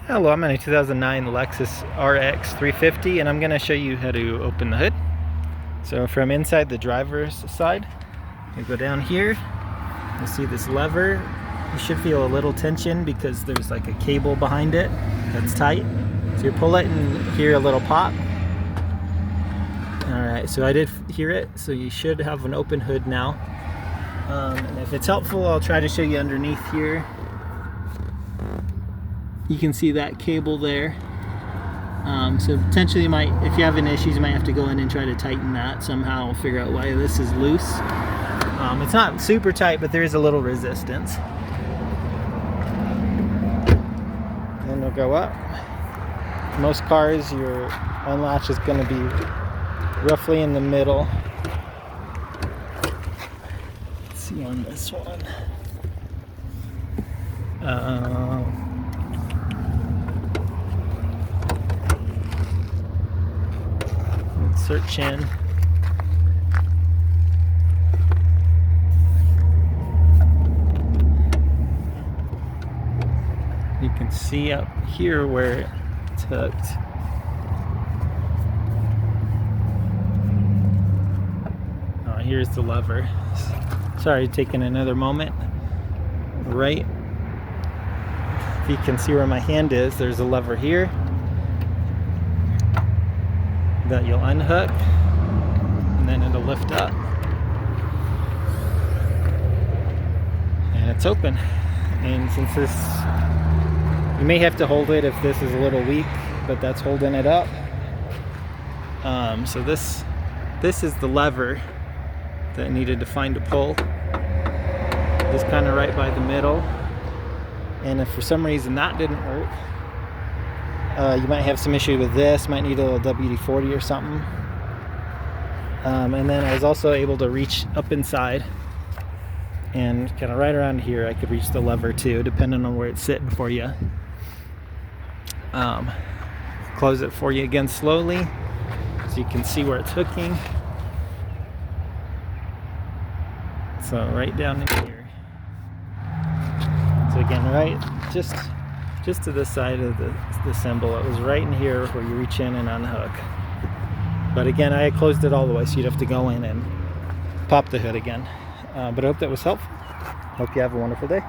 Hello, I'm in a 2009 Lexus RX 350 and I'm going to show you how to open the hood. So from inside the driver's side, you go down here, you'll see this lever. You should feel a little tension because there's like a cable behind it that's tight. So you pull it and hear a little pop. Alright, so I did hear it, so you should have an open hood now. And if it's helpful, I'll try to show you underneath here. You can see that cable there. So potentially you might, if you have an issue, you might have to go in and try to tighten that somehow, figure out why this is loose. It's not super tight, but there is a little resistance. Then we'll go up. Most cars, your unlatch is going to be roughly in the middle. Let's see on this one. Search in. You can see up here where it's hooked. Oh, here's the lever. Sorry, taking another moment. Right, if you can see where my hand is, there's a lever here that you'll unhook, and then it'll lift up, and it's open. And since this, you may have to hold it if this is a little weak, but that's holding it up. So this is the lever that needed to find a pull. Just kind of right by the middle. And if for some reason that didn't work, you might have some issue with this, might need a little WD-40 or something. And then I was also able to reach up inside and kind of right around here I could reach the lever too, depending on where it's sitting for you. Close it for you again slowly so you can see where it's hooking. So right down in here. So again, right just to the side of the cymbal. It was right in here where you reach in and unhook. But again, I had closed it all the way, so you'd have to go in and pop the hood again. But I hope that was helpful. Hope you have a wonderful day.